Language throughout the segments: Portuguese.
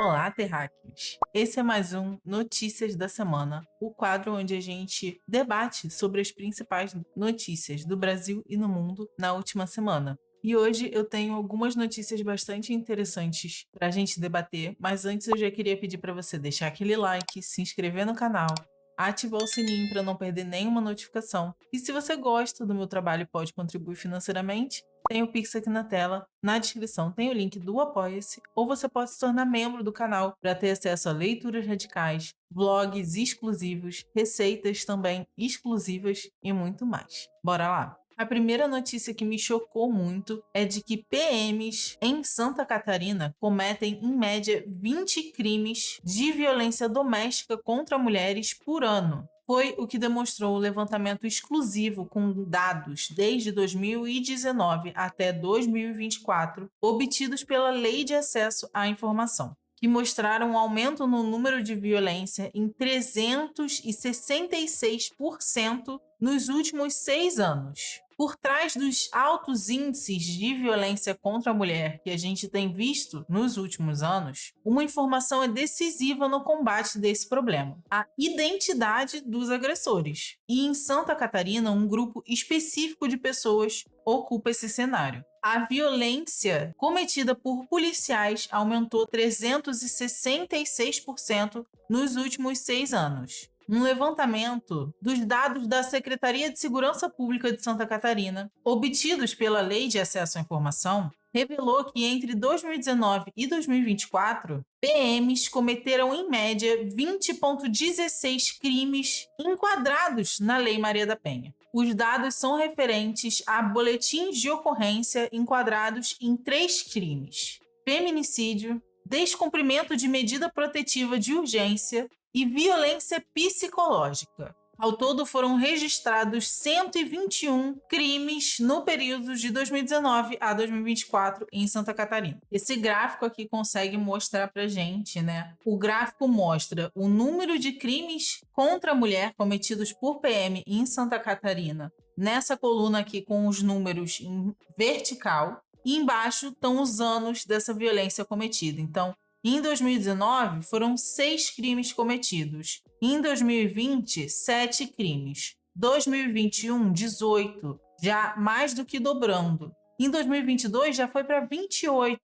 Olá, terráqueos! Esse é mais um Notícias da Semana, o quadro onde a gente debate sobre as principais notícias do Brasil e no mundo na última semana. E hoje eu tenho algumas notícias bastante interessantes para a gente debater, mas antes eu já queria pedir para você deixar aquele like, se inscrever no canal, ativar o sininho para não perder nenhuma notificação. E se você gosta do meu trabalho e pode contribuir financeiramente, tem o Pix aqui na tela, na descrição tem o link do Apoia-se, ou você pode se tornar membro do canal para ter acesso a leituras radicais, vlogs exclusivos, receitas também exclusivas e muito mais. Bora lá! A primeira notícia que me chocou muito é de que PMs em Santa Catarina cometem em média 20 crimes de violência doméstica contra mulheres por ano. Foi o que demonstrou o levantamento exclusivo com dados desde 2019 até 2024, obtidos pela Lei de Acesso à Informação, que mostraram um aumento no número de violência em 366% nos últimos 6 anos. Por trás dos altos índices de violência contra a mulher que a gente tem visto nos últimos anos, uma informação é decisiva no combate desse problema: a identidade dos agressores. E em Santa Catarina, um grupo específico de pessoas ocupa esse cenário. A violência cometida por policiais aumentou 366% nos últimos 6 anos. Um levantamento dos dados da Secretaria de Segurança Pública de Santa Catarina, obtidos pela Lei de Acesso à Informação, revelou que entre 2019 e 2024, PMs cometeram em média 20,16 crimes enquadrados na Lei Maria da Penha. Os dados são referentes a boletins de ocorrência enquadrados em 3 crimes: feminicídio, descumprimento de medida protetiva de urgência e violência psicológica. Ao todo, foram registrados 121 crimes no período de 2019 a 2024 em Santa Catarina. Esse gráfico aqui consegue mostrar pra gente, né? O gráfico mostra o número de crimes contra a mulher cometidos por PM em Santa Catarina, nessa coluna aqui com os números em vertical, e embaixo estão os anos dessa violência cometida. Então, em 2019, foram 6 crimes cometidos. Em 2020, 7 crimes. 2021, 18, já mais do que dobrando. Em 2022, já foi para 28.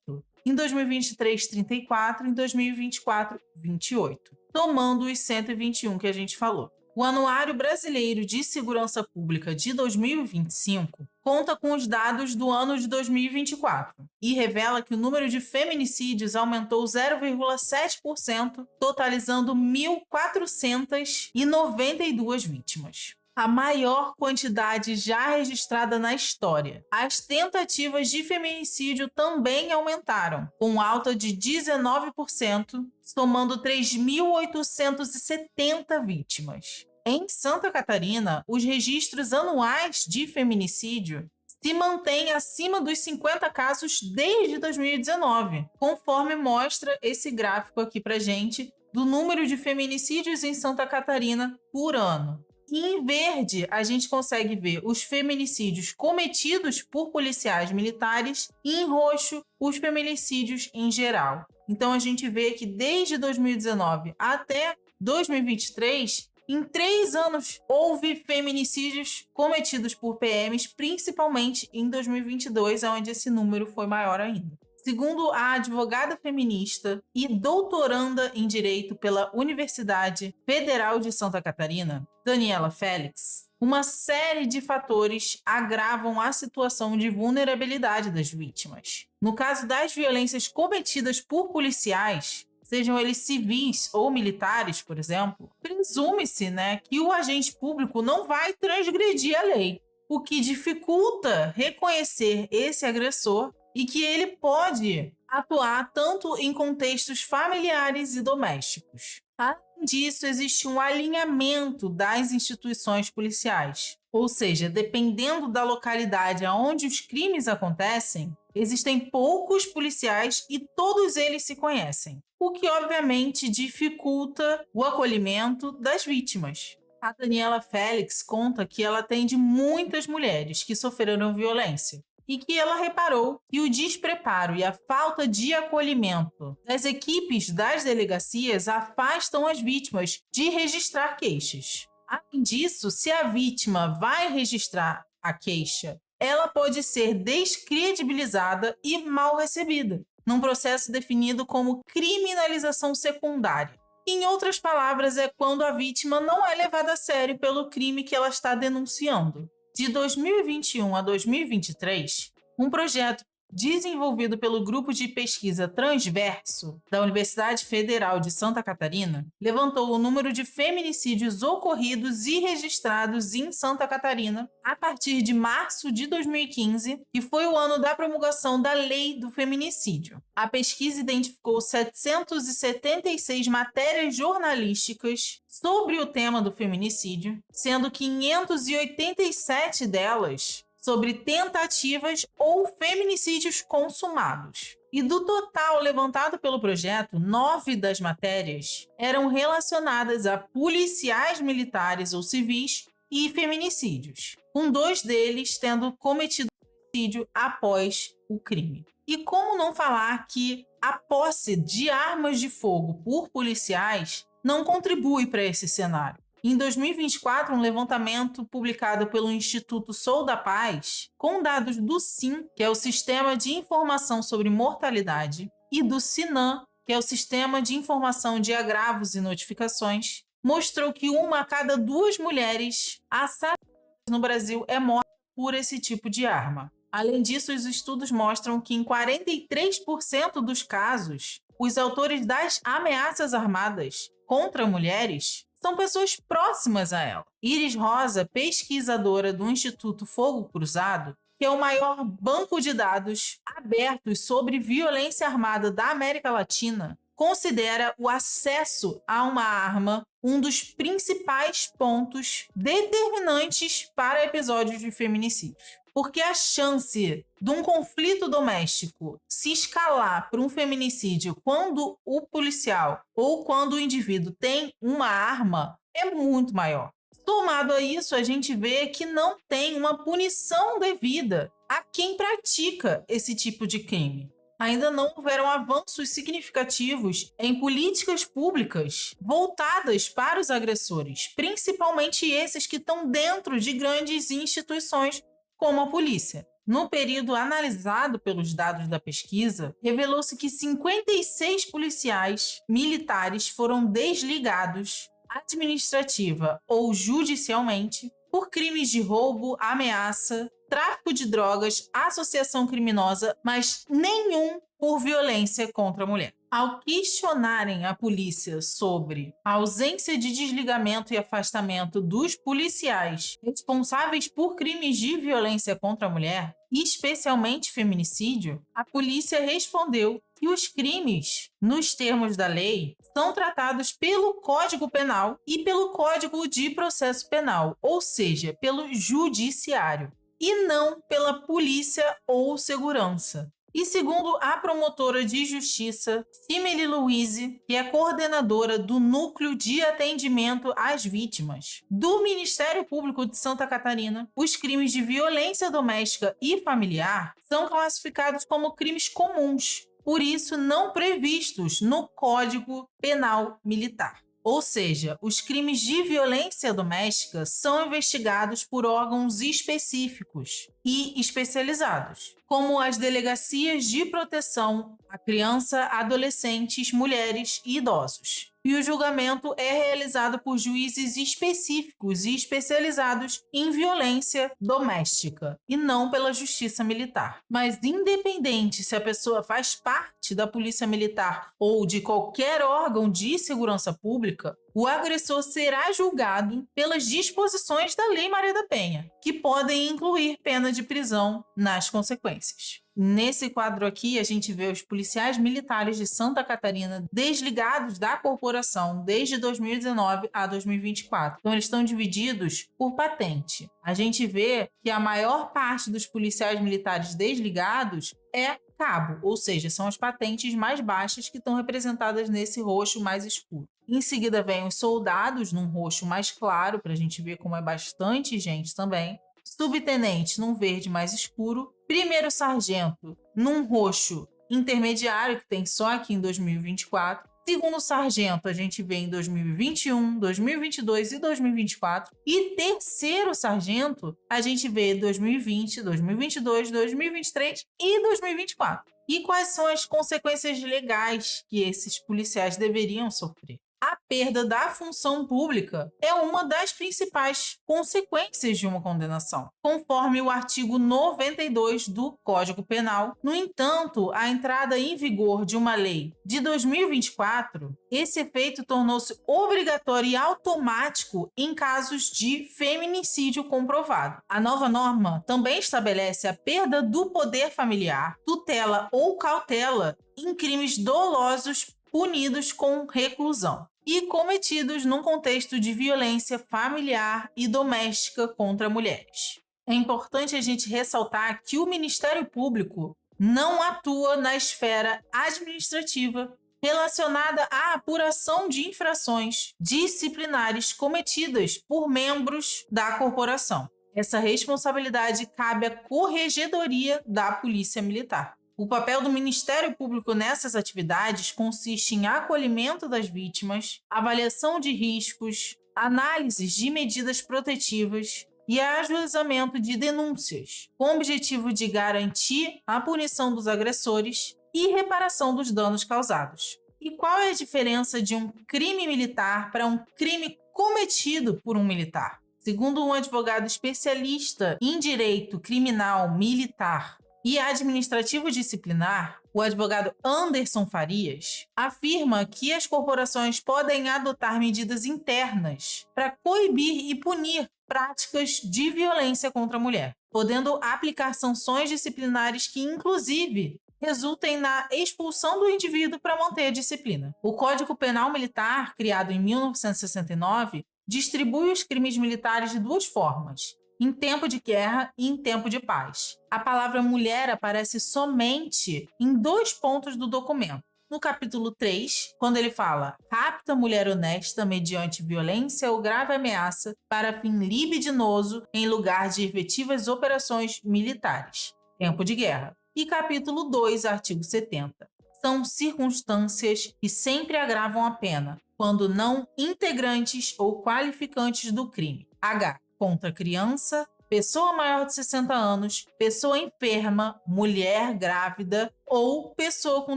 Em 2023, 34. Em 2024, 28. Tomando os 121 que a gente falou. O Anuário Brasileiro de Segurança Pública de 2025 conta com os dados do ano de 2024 e revela que o número de feminicídios aumentou 0,7%, totalizando 1.492 vítimas. A maior quantidade já registrada na história. As tentativas de feminicídio também aumentaram, com alta de 19%, somando 3.870 vítimas. Em Santa Catarina, os registros anuais de feminicídio se mantêm acima dos 50 casos desde 2019, conforme mostra esse gráfico aqui pra gente do número de feminicídios em Santa Catarina por ano. E em verde, a gente consegue ver os feminicídios cometidos por policiais militares e em roxo, os feminicídios em geral. Então, a gente vê que desde 2019 até 2023, em 3 anos, houve feminicídios cometidos por PMs, principalmente em 2022, onde esse número foi maior ainda. Segundo a advogada feminista e doutoranda em Direito pela Universidade Federal de Santa Catarina, Daniela Félix, uma série de fatores agravam a situação de vulnerabilidade das vítimas. No caso das violências cometidas por policiais, sejam eles civis ou militares, por exemplo, presume-se, que o agente público não vai transgredir a lei, o que dificulta reconhecer esse agressor e que ele pode atuar tanto em contextos familiares e domésticos. Além disso, existe um alinhamento das instituições policiais. Ou seja, dependendo da localidade onde os crimes acontecem, existem poucos policiais e todos eles se conhecem, o que obviamente dificulta o acolhimento das vítimas. A Daniela Félix conta que ela atende muitas mulheres que sofreram violência. e que ela reparou que o despreparo e a falta de acolhimento das equipes das delegacias afastam as vítimas de registrar queixas. Além disso, se a vítima vai registrar a queixa, ela pode ser descredibilizada e mal recebida, num processo definido como criminalização secundária. Em outras palavras, é quando a vítima não é levada a sério pelo crime que ela está denunciando. De 2021 a 2023, um projeto desenvolvido pelo Grupo de Pesquisa Transverso da Universidade Federal de Santa Catarina levantou o número de feminicídios ocorridos e registrados em Santa Catarina a partir de março de 2015, que foi o ano da promulgação da Lei do Feminicídio. A pesquisa identificou 776 matérias jornalísticas sobre o tema do feminicídio, sendo 587 delas sobre tentativas ou feminicídios consumados. E do total levantado pelo projeto, 9 das matérias eram relacionadas a policiais militares ou civis e feminicídios, com 2 deles tendo cometido suicídio após o crime. E como não falar que a posse de armas de fogo por policiais não contribui para esse cenário? Em 2024, um levantamento publicado pelo Instituto Sou da Paz, com dados do SIM, que é o Sistema de Informação sobre Mortalidade, e do SINAM, que é o Sistema de Informação de Agravos e Notificações, mostrou que 1 a cada 2 mulheres assassinadas no Brasil é morta por esse tipo de arma. Além disso, os estudos mostram que em 43% dos casos, os autores das ameaças armadas contra mulheres são pessoas próximas a ela. Iris Rosa, pesquisadora do Instituto Fogo Cruzado, que é o maior banco de dados abertos sobre violência armada da América Latina, considera o acesso a uma arma um dos principais pontos determinantes para episódios de feminicídio. Porque a chance de um conflito doméstico se escalar para um feminicídio quando o policial ou quando o indivíduo tem uma arma é muito maior. Somado a isso, a gente vê que não tem uma punição devida a quem pratica esse tipo de crime. Ainda não houveram avanços significativos em políticas públicas voltadas para os agressores, principalmente esses que estão dentro de grandes instituições como a polícia. No período analisado pelos dados da pesquisa, revelou-se que 56 policiais militares foram desligados administrativa ou judicialmente por crimes de roubo, ameaça, tráfico de drogas, associação criminosa, mas nenhum por violência contra a mulher. Ao questionarem a polícia sobre a ausência de desligamento e afastamento dos policiais responsáveis por crimes de violência contra a mulher, especialmente feminicídio, a polícia respondeu que os crimes, nos termos da lei, são tratados pelo Código Penal e pelo Código de Processo Penal, ou seja, pelo judiciário, e não pela polícia ou segurança. E segundo a promotora de justiça, Simele Louise, que é coordenadora do Núcleo de Atendimento às Vítimas do Ministério Público de Santa Catarina, os crimes de violência doméstica e familiar são classificados como crimes comuns, por isso não previstos no Código Penal Militar. Ou seja, os crimes de violência doméstica são investigados por órgãos específicos e especializados, como as delegacias de proteção à criança, adolescentes, mulheres e idosos. E o julgamento é realizado por juízes específicos e especializados em violência doméstica e não pela justiça militar. Mas independente se a pessoa faz parte da polícia militar ou de qualquer órgão de segurança pública, o agressor será julgado pelas disposições da Lei Maria da Penha, que podem incluir pena de prisão nas consequências. Nesse quadro aqui, a gente vê os policiais militares de Santa Catarina desligados da corporação desde 2019 a 2024. Então, eles estão divididos por patente. A gente vê que a maior parte dos policiais militares desligados é cabo, ou seja, são as patentes mais baixas que estão representadas nesse roxo mais escuro. Em seguida, vem os soldados num roxo mais claro, para a gente ver como é bastante gente também. subtenente num verde mais escuro, primeiro sargento num roxo intermediário, que tem só aqui em 2024, segundo sargento a gente vê em 2021, 2022 e 2024, e terceiro sargento a gente vê em 2020, 2022, 2023 e 2024. E quais são as consequências legais que esses policiais deveriam sofrer? A perda da função pública é uma das principais consequências de uma condenação, conforme o artigo 92 do Código Penal. No entanto, a entrada em vigor de uma lei de 2024, esse efeito tornou-se obrigatório e automático em casos de feminicídio comprovado. A nova norma também estabelece a perda do poder familiar, tutela ou cautela em crimes dolosos punidos com reclusão e cometidos num contexto de violência familiar e doméstica contra mulheres. É importante a gente ressaltar que o Ministério Público não atua na esfera administrativa relacionada à apuração de infrações disciplinares cometidas por membros da corporação. Essa responsabilidade cabe à Corregedoria da Polícia Militar. O papel do Ministério Público nessas atividades consiste em acolhimento das vítimas, avaliação de riscos, análises de medidas protetivas e ajuizamento de denúncias, com o objetivo de garantir a punição dos agressores e reparação dos danos causados. E qual é a diferença de um crime militar para um crime cometido por um militar? Segundo um advogado especialista em direito criminal militar e administrativo disciplinar, o advogado Anderson Farias afirma que as corporações podem adotar medidas internas para coibir e punir práticas de violência contra a mulher, podendo aplicar sanções disciplinares que, inclusive, resultem na expulsão do indivíduo para manter a disciplina. O Código Penal Militar, criado em 1969, distribui os crimes militares de duas formas: em tempo de guerra e em tempo de paz. A palavra mulher aparece somente em 2 pontos do documento. No capítulo 3, quando ele fala: rapta mulher honesta mediante violência ou grave ameaça para fim libidinoso em lugar de efetivas operações militares. Tempo de guerra. E capítulo 2, artigo 70. São circunstâncias que sempre agravam a pena, quando não integrantes ou qualificantes do crime. H. Contra criança, pessoa maior de 60 anos, pessoa enferma, mulher grávida ou pessoa com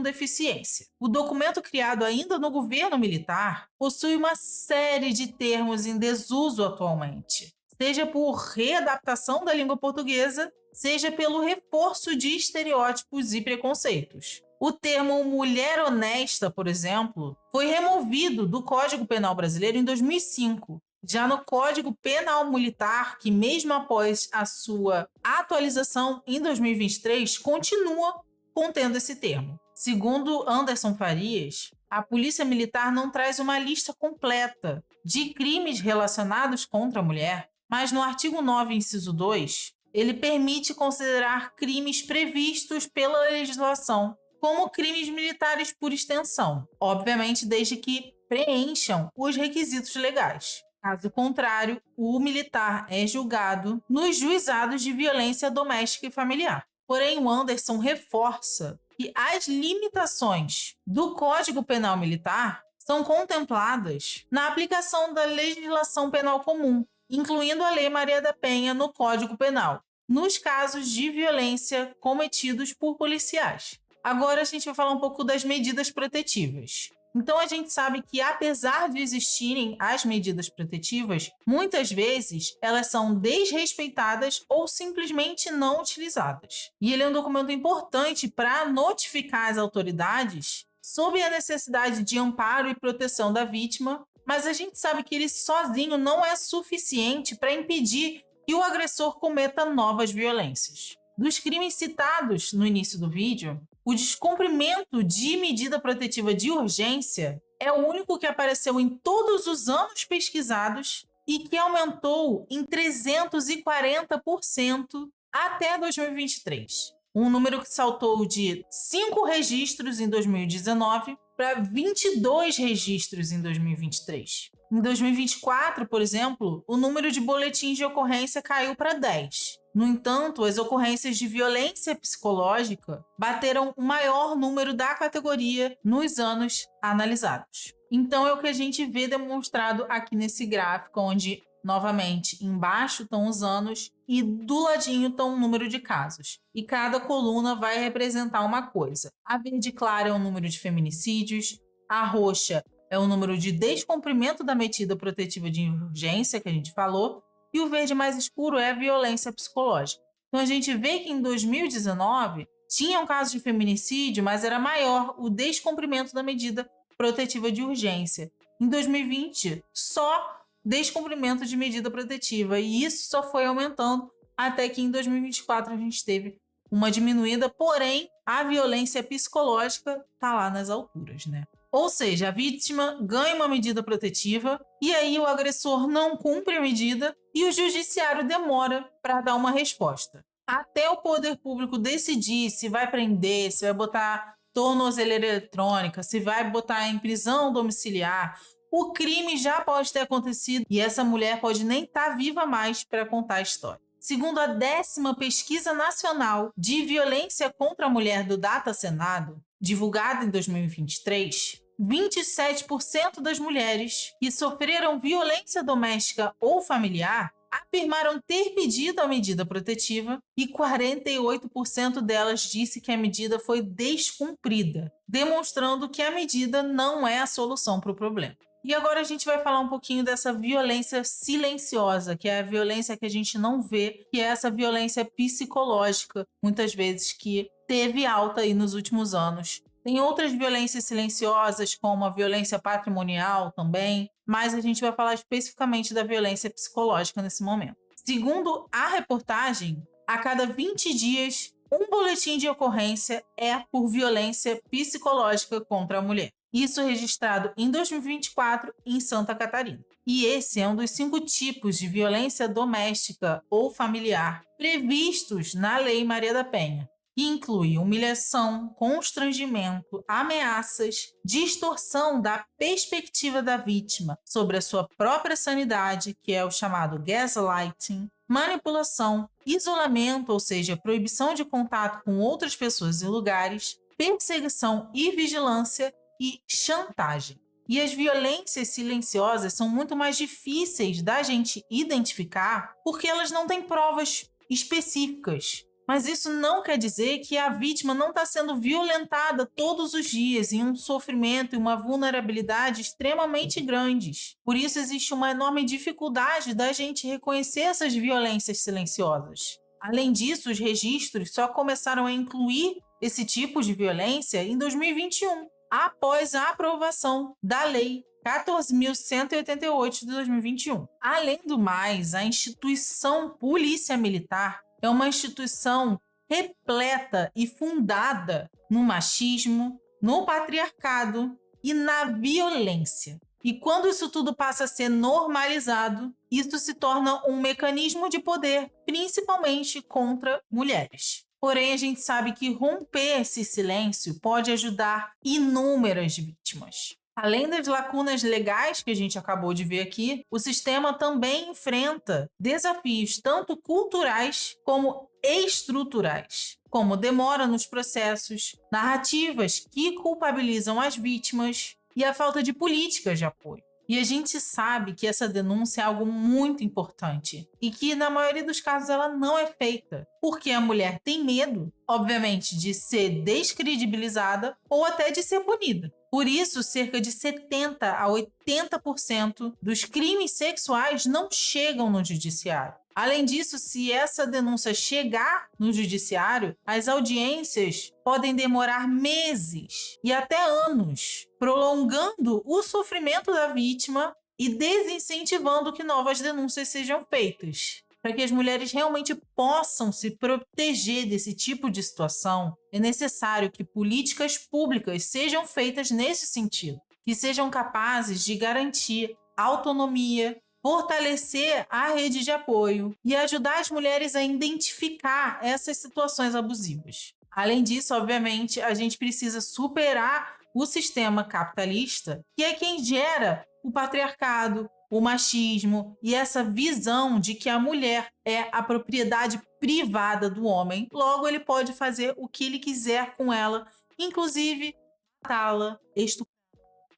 deficiência. O documento criado ainda no governo militar possui uma série de termos em desuso atualmente, seja por readaptação da língua portuguesa, seja pelo reforço de estereótipos e preconceitos. O termo mulher honesta, por exemplo, foi removido do Código Penal brasileiro em 2005. Já no Código Penal Militar, que mesmo após a sua atualização em 2023, continua contendo esse termo. Segundo Anderson Farias, a Polícia Militar não traz uma lista completa de crimes relacionados contra a mulher, mas no artigo 9, inciso 2, ele permite considerar crimes previstos pela legislação como crimes militares por extensão, obviamente desde que preencham os requisitos legais. Caso contrário, o militar é julgado nos juizados de violência doméstica e familiar. Porém, o Anderson reforça que as limitações do Código Penal Militar são contempladas na aplicação da legislação penal comum, incluindo a Lei Maria da Penha no Código Penal, nos casos de violência cometidos por policiais. Agora a gente vai falar um pouco das medidas protetivas. Então a gente sabe que, apesar de existirem as medidas protetivas, muitas vezes elas são desrespeitadas ou simplesmente não utilizadas. E ele é um documento importante para notificar as autoridades sobre a necessidade de amparo e proteção da vítima, mas a gente sabe que ele sozinho não é suficiente para impedir que o agressor cometa novas violências. Dos crimes citados no início do vídeo, o descumprimento de medida protetiva de urgência é o único que apareceu em todos os anos pesquisados e que aumentou em 340% até 2023. Um número que saltou de 5 registros em 2019 para 22 registros em 2023. Em 2024, por exemplo, o número de boletins de ocorrência caiu para 10. No entanto, as ocorrências de violência psicológica bateram o maior número da categoria nos anos analisados. Então, é o que a gente vê demonstrado aqui nesse gráfico, onde, novamente, embaixo estão os anos e do ladinho estão o número de casos. E cada coluna vai representar uma coisa. A verde clara é o número de feminicídios, a roxa é o número de descumprimento da medida protetiva de urgência, que a gente falou, e o verde mais escuro é a violência psicológica. Então, a gente vê que em 2019 tinha um caso de feminicídio, mas era maior o descumprimento da medida protetiva de urgência. Em 2020, só descumprimento de medida protetiva, e isso só foi aumentando até que em 2024 a gente teve uma diminuída, porém a violência psicológica está lá nas alturas, né? Ou seja, a vítima ganha uma medida protetiva e aí o agressor não cumpre a medida e o judiciário demora para dar uma resposta. Até o poder público decidir se vai prender, se vai botar tornozeleira eletrônica, se vai botar em prisão domiciliar, o crime já pode ter acontecido e essa mulher pode nem estar viva mais para contar a história. Segundo a 10ª Pesquisa Nacional de Violência contra a Mulher do Data Senado, divulgada em 2023, 27% das mulheres que sofreram violência doméstica ou familiar afirmaram ter pedido a medida protetiva e 48% delas disse que a medida foi descumprida, demonstrando que a medida não é a solução para o problema. E agora a gente vai falar um pouquinho dessa violência silenciosa, que é a violência que a gente não vê, que é essa violência psicológica, muitas vezes que teve alta aí nos últimos anos. Tem outras violências silenciosas, como a violência patrimonial também, mas a gente vai falar especificamente da violência psicológica nesse momento. Segundo a reportagem, a cada 20 dias, um boletim de ocorrência é por violência psicológica contra a mulher. Isso registrado em 2024 em Santa Catarina. E esse é um dos 5 tipos de violência doméstica ou familiar previstos na Lei Maria da Penha, que inclui humilhação, constrangimento, ameaças, distorção da perspectiva da vítima sobre a sua própria sanidade, que é o chamado gaslighting, manipulação, isolamento, ou seja, proibição de contato com outras pessoas e lugares, perseguição e vigilância, e chantagem. E as violências silenciosas são muito mais difíceis da gente identificar porque elas não têm provas específicas. Mas isso não quer dizer que a vítima não está sendo violentada todos os dias em um sofrimento e uma vulnerabilidade extremamente grandes. Por isso existe uma enorme dificuldade da gente reconhecer essas violências silenciosas. Além disso, os registros só começaram a incluir esse tipo de violência em 2021. Após a aprovação da Lei 14.188 de 2021. Além do mais, a instituição Polícia Militar é uma instituição repleta e fundada no machismo, no patriarcado e na violência. E quando isso tudo passa a ser normalizado, isso se torna um mecanismo de poder, principalmente contra mulheres. Porém, a gente sabe que romper esse silêncio pode ajudar inúmeras vítimas. Além das lacunas legais que a gente acabou de ver aqui, o sistema também enfrenta desafios tanto culturais como estruturais, como demora nos processos, narrativas que culpabilizam as vítimas e a falta de políticas de apoio. E a gente sabe que essa denúncia é algo muito importante e que, na maioria dos casos, ela não é feita, porque a mulher tem medo, obviamente, de ser descredibilizada ou até de ser punida. Por isso, cerca de 70% a 80% dos crimes sexuais não chegam no judiciário. Além disso, se essa denúncia chegar no judiciário, as audiências podem demorar meses e até anos, prolongando o sofrimento da vítima e desincentivando que novas denúncias sejam feitas. Para que as mulheres realmente possam se proteger desse tipo de situação, é necessário que políticas públicas sejam feitas nesse sentido, que sejam capazes de garantir autonomia, fortalecer a rede de apoio e ajudar as mulheres a identificar essas situações abusivas. Além disso, obviamente, a gente precisa superar o sistema capitalista, que é quem gera o patriarcado, o machismo e essa visão de que a mulher é a propriedade privada do homem. Logo, ele pode fazer o que ele quiser com ela, inclusive matá-la, estuprar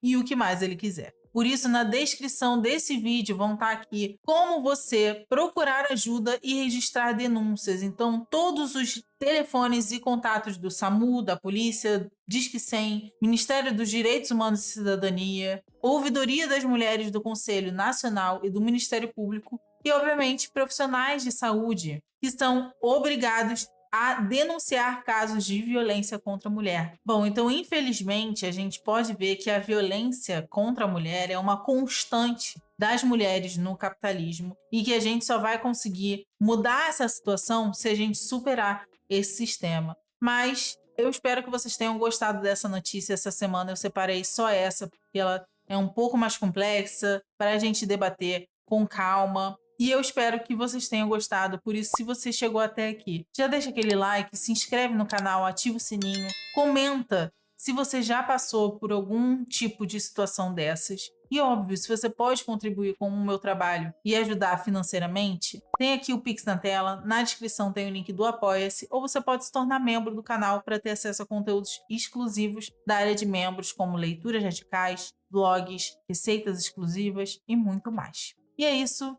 e o que mais ele quiser. Por isso, na descrição desse vídeo vão estar aqui como você procurar ajuda e registrar denúncias. Então, todos os telefones e contatos do SAMU, da polícia, Disque 100, Ministério dos Direitos Humanos e Cidadania, Ouvidoria das Mulheres do Conselho Nacional e do Ministério Público e, obviamente, profissionais de saúde que estão obrigados a denunciar casos de violência contra a mulher. Bom, então, infelizmente, a gente pode ver que a violência contra a mulher é uma constante das mulheres no capitalismo e que a gente só vai conseguir mudar essa situação se a gente superar esse sistema. Mas eu espero que vocês tenham gostado dessa notícia essa semana. Eu separei só essa, porque ela é um pouco mais complexa para a gente debater com calma. E eu espero que vocês tenham gostado. Por isso, se você chegou até aqui, já deixa aquele like, se inscreve no canal, ativa o sininho, comenta se você já passou por algum tipo de situação dessas. E óbvio, se você pode contribuir com o meu trabalho e ajudar financeiramente, tem aqui o Pix na tela, na descrição tem o link do Apoia-se, ou você pode se tornar membro do canal para ter acesso a conteúdos exclusivos da área de membros, como leituras radicais, vlogs, receitas exclusivas e muito mais. E é isso.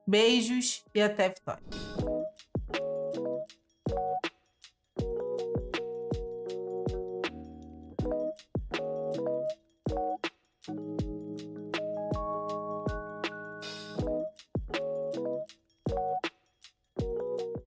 Beijos e até Vitória.